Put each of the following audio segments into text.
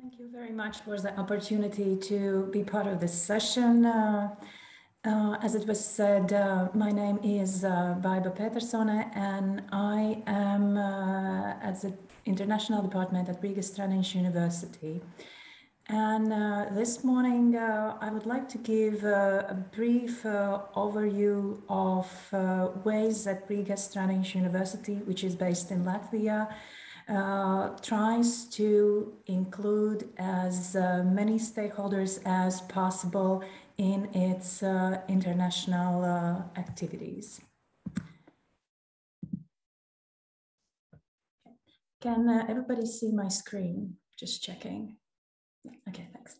Thank you very much for the opportunity to be part of this session. As it was said, my name is Baiba Petersone, and I am at the International Department at Riga Stradines University. And this morning, I would like to give a brief overview of ways that Riga Stradines University, which is based in Latvia, tries to include as many stakeholders as possible in its international activities. Can everybody see my screen? Just checking. Okay, thanks.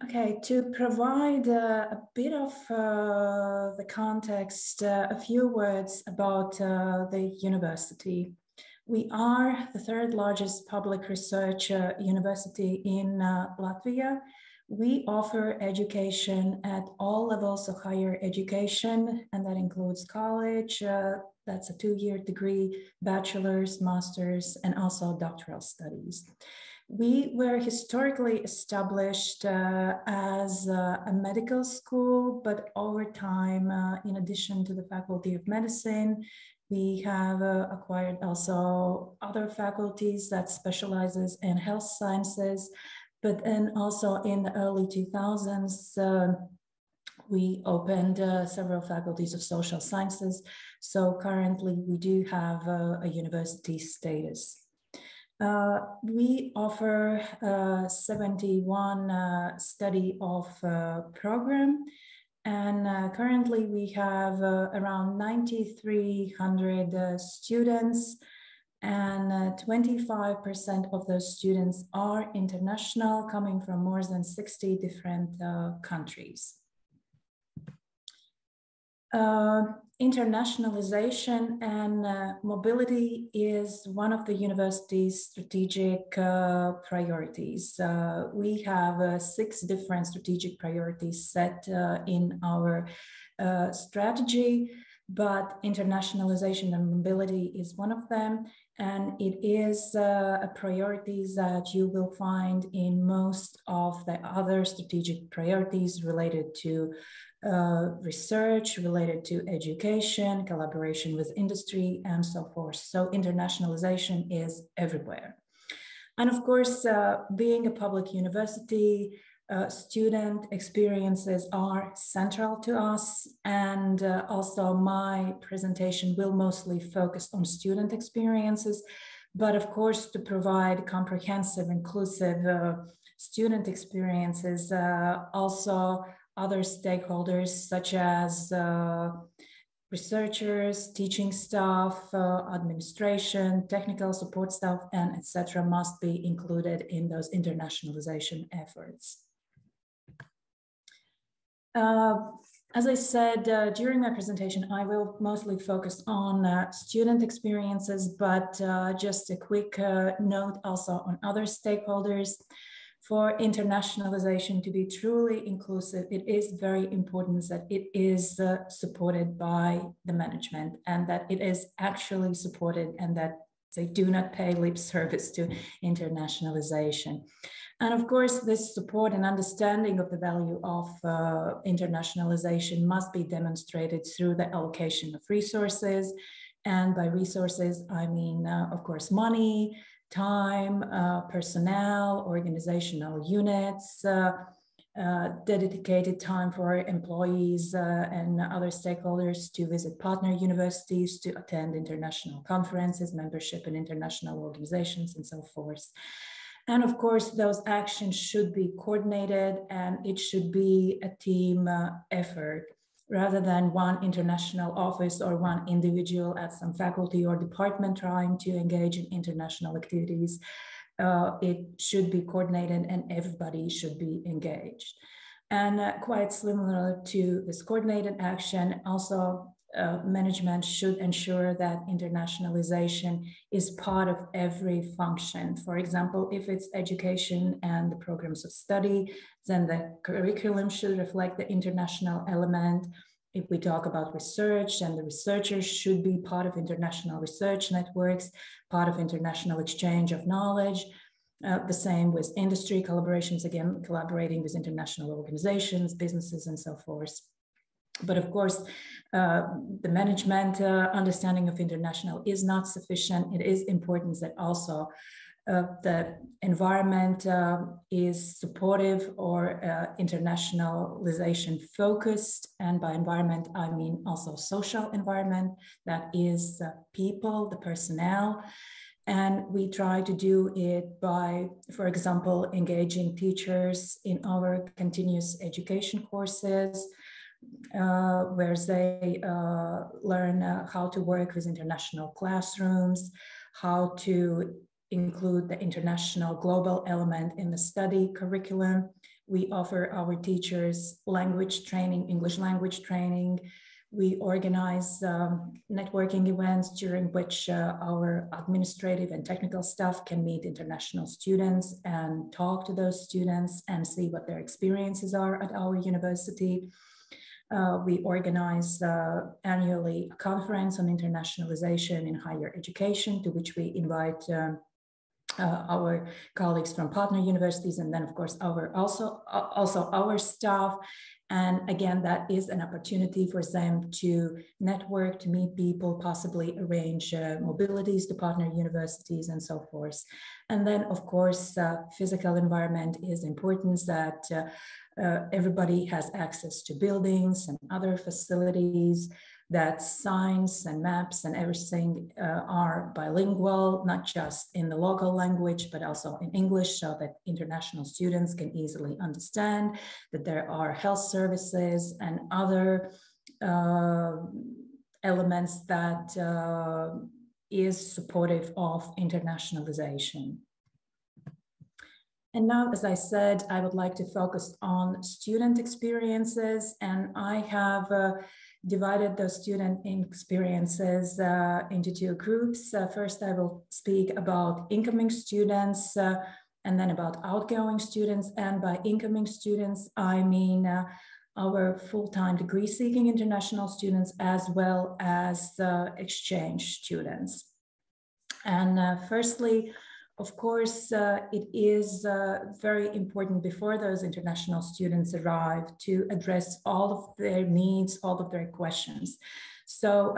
Okay, to provide a bit of the context, a few words about the university. We are the third largest public research university in Latvia. We offer education at all levels of higher education, and that includes college, that's a 2-year degree, bachelor's, master's, and also doctoral studies. We were historically established as a medical school, but over time, in addition to the Faculty of Medicine, we have acquired also other faculties that specializes in health sciences, but then also in the early 2000s, we opened several faculties of social sciences. So currently we do have a university status. We offer 71 study of program, and currently we have around 9,300 students, and 25% of those students are international, coming from more than 60 different countries. Internationalization and mobility is one of the university's strategic priorities. We have 6 different strategic priorities set in our strategy, but internationalization and mobility is one of them, and it is a priority that you will find in most of the other strategic priorities related to research, related to education, collaboration with industry, and so forth. So internationalization is everywhere. And of course, being a public university, student experiences are central to us, and also my presentation will mostly focus on student experiences, but of course to provide comprehensive, inclusive student experiences, also other stakeholders such as researchers, teaching staff, administration, technical support staff, and etc. must be included in those internationalization efforts. As I said during my presentation, I will mostly focus on student experiences, but just a quick note also on other stakeholders. For internationalization to be truly inclusive, it is very important that it is supported by the management, and that it is actually supported, and that they do not pay lip service to internationalization. And of course, this support and understanding of the value of internationalization must be demonstrated through the allocation of resources. And by resources, I mean, of course, money, time, personnel, organizational units, dedicated time for employees and other stakeholders to visit partner universities, to attend international conferences, membership in international organizations, and so forth. And of course, those actions should be coordinated, and it should be a team effort rather than one international office or one individual at some faculty or department trying to engage in international activities. It should be coordinated, and everybody should be engaged. And quite similar to this coordinated action, also management should ensure that internationalization is part of every function. For example, if it's education and the programs of study, then the curriculum should reflect the international element. If we talk about research, then the researchers should be part of international research networks, part of international exchange of knowledge. The same with industry collaborations, again, collaborating with international organizations, businesses, and so forth. But of course, the management understanding of international is not sufficient. It is important that also the environment is supportive or internationalization focused. And by environment, I mean also social environment, that is people, the personnel. And we try to do it by, for example, engaging teachers in our continuous education courses, where they learn how to work with international classrooms, how to include the international global element in the study curriculum. We offer our teachers language training, English language training. We organize networking events during which our administrative and technical staff can meet international students and talk to those students and see what their experiences are at our university. We organize annually a conference on internationalization in higher education, to which we invite our colleagues from partner universities, and then of course also our staff. And again, that is an opportunity for them to network, to meet people, possibly arrange mobilities to partner universities and so forth. And then of course, physical environment is important, that everybody has access to buildings and other facilities, that signs and maps and everything are bilingual, not just in the local language, but also in English, so that international students can easily understand, that there are health services and other elements that is supportive of internationalization. And now, as I said, I would like to focus on student experiences, and I have divided those student experiences into two groups. First, I will speak about incoming students and then about outgoing students. And by incoming students, I mean our full-time degree-seeking international students, as well as exchange students. And firstly, of course, it is very important before those international students arrive to address all of their needs, all of their questions. So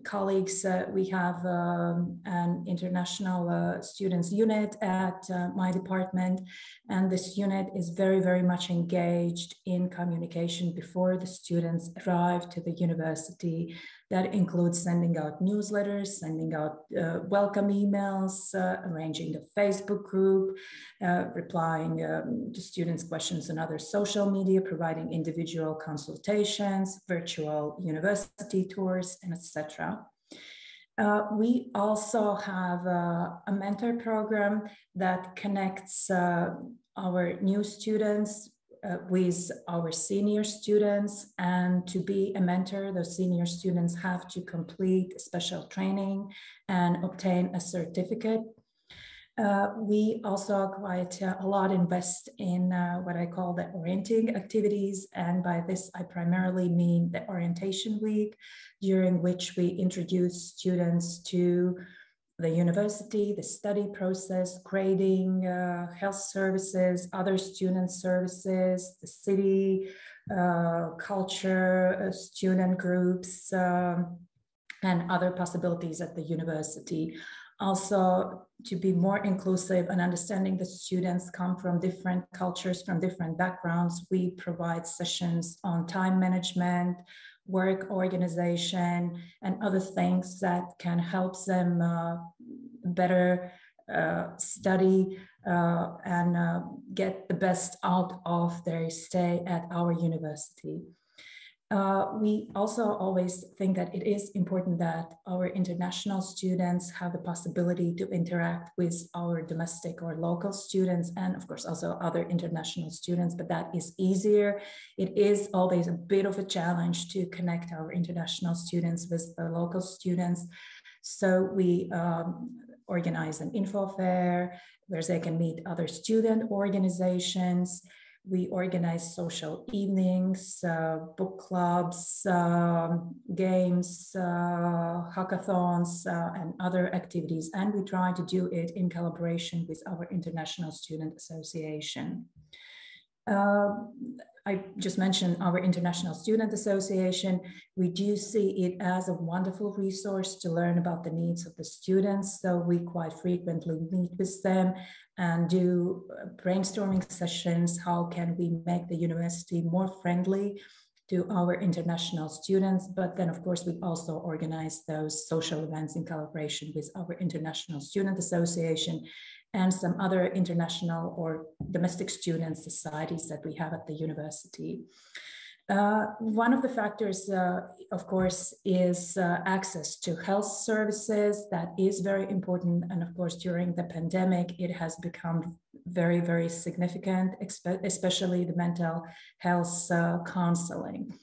colleagues, we have an international students unit at my department, and this unit is very, very much engaged in communication before the students arrive to the university. That includes sending out newsletters, sending out welcome emails, arranging a Facebook group, replying to students' questions on other social media, providing individual consultations, virtual university tours, and etc. We also have a mentor program that connects our new students with our senior students, and to be a mentor, those senior students have to complete special training and obtain a certificate. We also quite a lot invest in what I call the orienting activities, and by this I primarily mean the orientation week, during which we introduce students to the university, the study process, grading, health services, other student services, the city, culture, student groups, and other possibilities at the university. Also, to be more inclusive and understanding that students come from different cultures, from different backgrounds, we provide sessions on time management, work organization, and other things that can help them better study and get the best out of their stay at our university. We also always think that it is important that our international students have the possibility to interact with our domestic or local students, and of course also other international students, but that is easier. It is always a bit of a challenge to connect our international students with the local students. So we organize an info fair where they can meet other student organizations. We organize social evenings, book clubs, games, hackathons, and other activities. And we try to do it in collaboration with our International Student Association. I just mentioned our International Student Association. We do see it as a wonderful resource to learn about the needs of the students. So we quite frequently meet with them and do brainstorming sessions. How can we make the university more friendly to our international students? But then, of course, we also organize those social events in collaboration with our International Student Association and some other international or domestic student societies that we have at the university. One of the factors, of course, is access to health services. That is very important. And of course, during the pandemic, it has become very, very significant, especially the mental health counseling.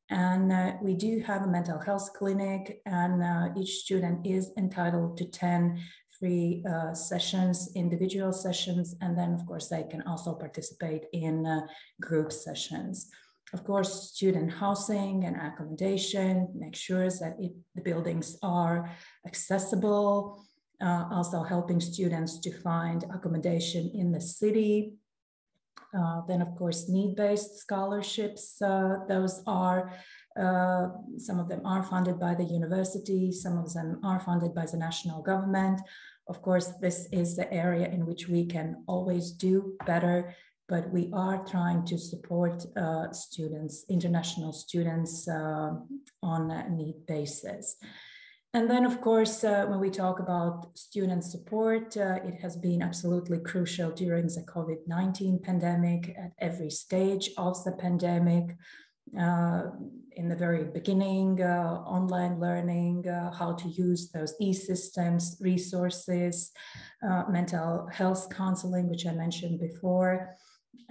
And we do have a mental health clinic, and each student is entitled to 10 free sessions, individual sessions, and then of course they can also participate in group sessions. Of course, student housing and accommodation, make sure that the buildings are accessible, also helping students to find accommodation in the city. Then of course, need-based scholarships, those are some of them are funded by the university, some of them are funded by the national government. Of course, this is the area in which we can always do better, but we are trying to support students, international students, on a need basis. And then, of course, when we talk about student support, it has been absolutely crucial during the COVID-19 pandemic at every stage of the pandemic. In the very beginning, online learning, how to use those e-systems, resources, mental health counseling, which I mentioned before,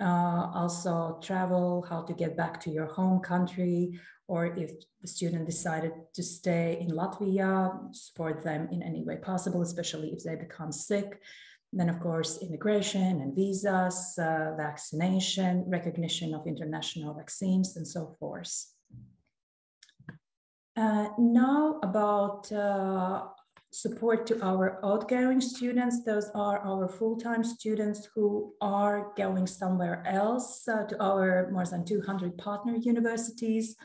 also travel, how to get back to your home country, or if the student decided to stay in Latvia, support them in any way possible, especially if they become sick. Then, of course, immigration and visas, vaccination, recognition of international vaccines, and so forth. Now about support to our outgoing students. Those are our full-time students who are going somewhere else, to our more than 200 partner universities.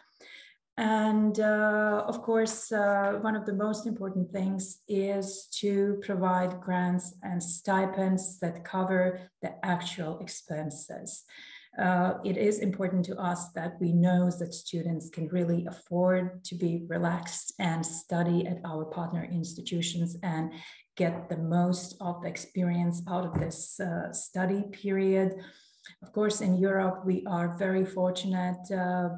And of course, one of the most important things is to provide grants and stipends that cover the actual expenses. It is important to us that we know that students can really afford to be relaxed and study at our partner institutions and get the most of the experience out of this study period. Of course, in Europe, we are very fortunate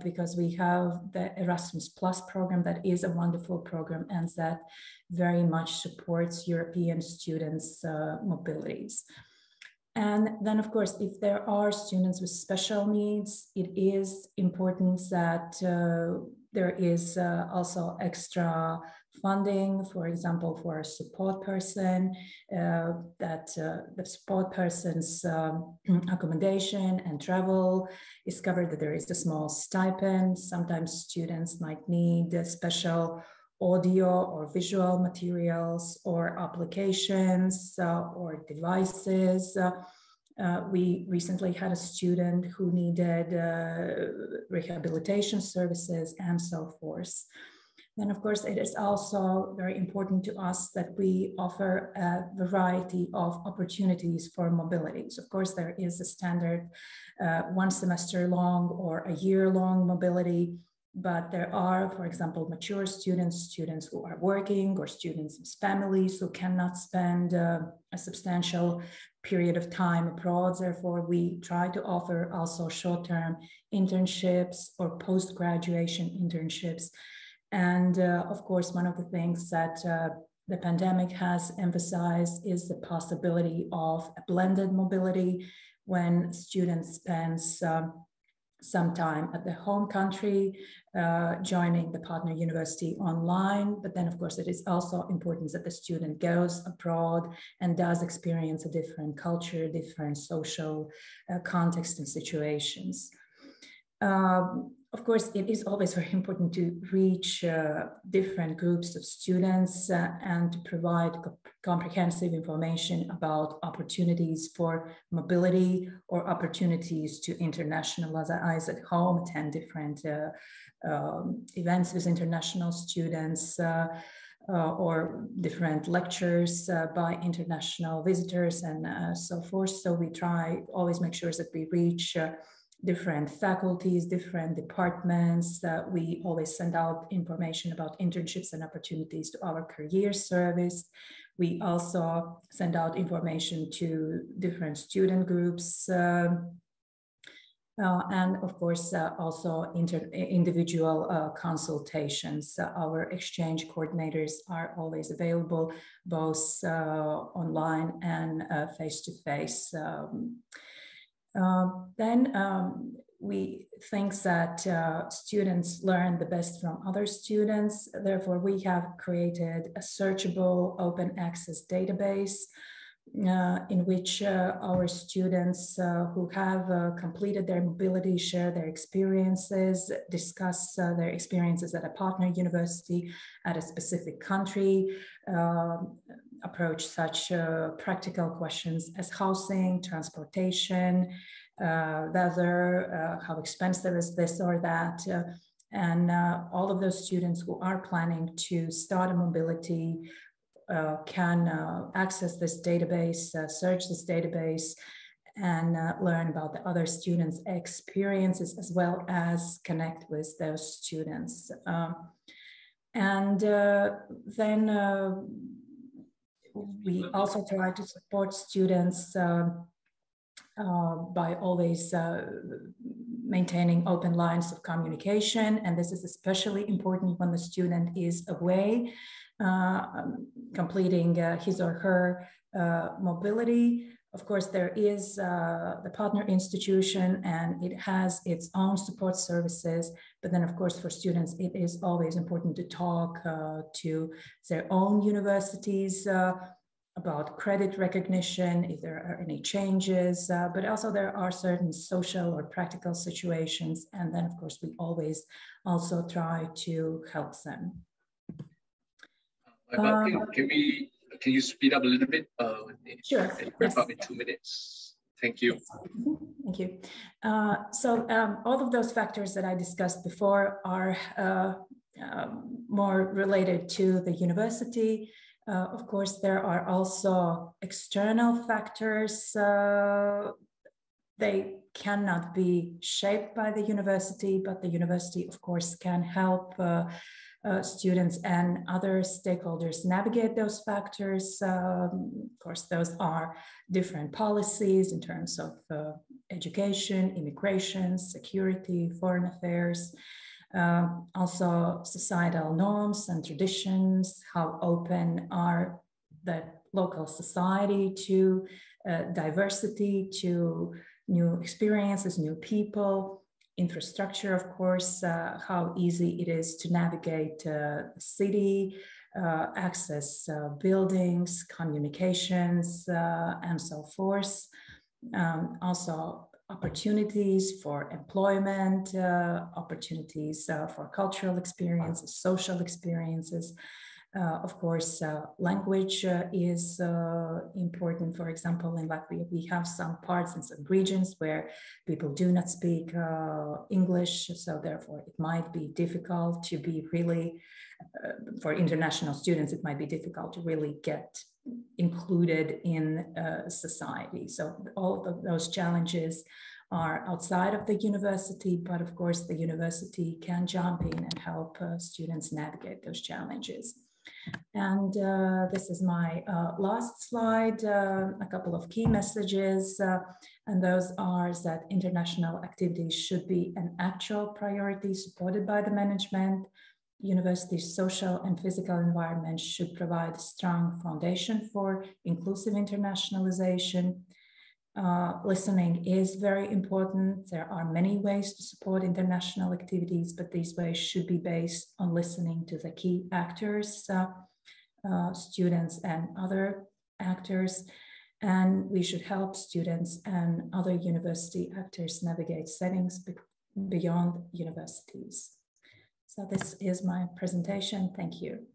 because we have the Erasmus Plus program that is a wonderful program and that very much supports European students' mobilities. And then, of course, if there are students with special needs, it is important that there is also extra funding, for example, for a support person, that the support person's accommodation and travel is covered, that there is a small stipend. Sometimes students might need special audio or visual materials or applications or devices. We recently had a student who needed rehabilitation services and so forth. Then, of course, it is also very important to us that we offer a variety of opportunities for mobilities. Of course, there is a standard 1 semester long or a year long mobility, but there are, for example, mature students, students who are working, or students with families who cannot spend a substantial period of time abroad. Therefore, we try to offer also short-term internships or post-graduation internships. And of course, one of the things that the pandemic has emphasized is the possibility of a blended mobility when students spend some time at the home country, joining the partner university online. But then, of course, it is also important that the student goes abroad and does experience a different culture, different social context and situations. Of course, it is always very important to reach different groups of students and to provide comprehensive information about opportunities for mobility or opportunities to internationalize at home, attend different events with international students, or different lectures by international visitors and so forth. So we try always make sure that we reach different faculties, different departments. We always send out information about internships and opportunities to our career service. We also send out information to different student groups. And of course, also individual consultations. Our exchange coordinators are always available, both online and face-to-face. We think that students learn the best from other students. Therefore, we have created a searchable open access database in which our students who have completed their mobility share their experiences, discuss their experiences at a partner university, at a specific country, approach such practical questions as housing, transportation, weather, how expensive is this or that. And all of those students who are planning to start a mobility can access this database, search this database, and learn about the other students' experiences, as well as connect with those students. Then we also try to support students by always maintaining open lines of communication. And this is especially important when the student is away, completing his or her mobility. Of course, there is the partner institution and it has its own support services. But then, of course, for students, it is always important to talk to their own universities about credit recognition, if there are any changes, but also there are certain social or practical situations. And then, of course, we always also try to help them. Can you speed up a little bit? Sure. Wrap up in 2 minutes. Thank you. Yes. Thank you. All of those factors that I discussed before are more related to the university. Of course, there are also external factors. They cannot be shaped by the university, but the university, of course, can help students and other stakeholders navigate those factors. Of course, those are different policies in terms of education, immigration, security, foreign affairs. Also societal norms and traditions, how open are the local society to diversity, to new experiences, new people, infrastructure, of course, how easy it is to navigate the city, access buildings, communications, and so forth. Also, opportunities for employment, opportunities for cultural experiences, social experiences. Of course, language is important. For example, in Latvia, we have some parts and some regions where people do not speak English, so therefore it might be difficult to be really, for international students, it might be difficult to really get included in society. So all of those challenges are outside of the university, but of course the university can jump in and help students navigate those challenges. And this is my last slide, a couple of key messages, and those are that international activities should be an actual priority supported by the management. University's social and physical environment should provide a strong foundation for inclusive internationalization. listening is very important. There are many ways to support international activities, but these ways should be based on listening to the key actors, students and other actors. And we should help students and other university actors navigate settings beyond universities. So this is my presentation. Thank you.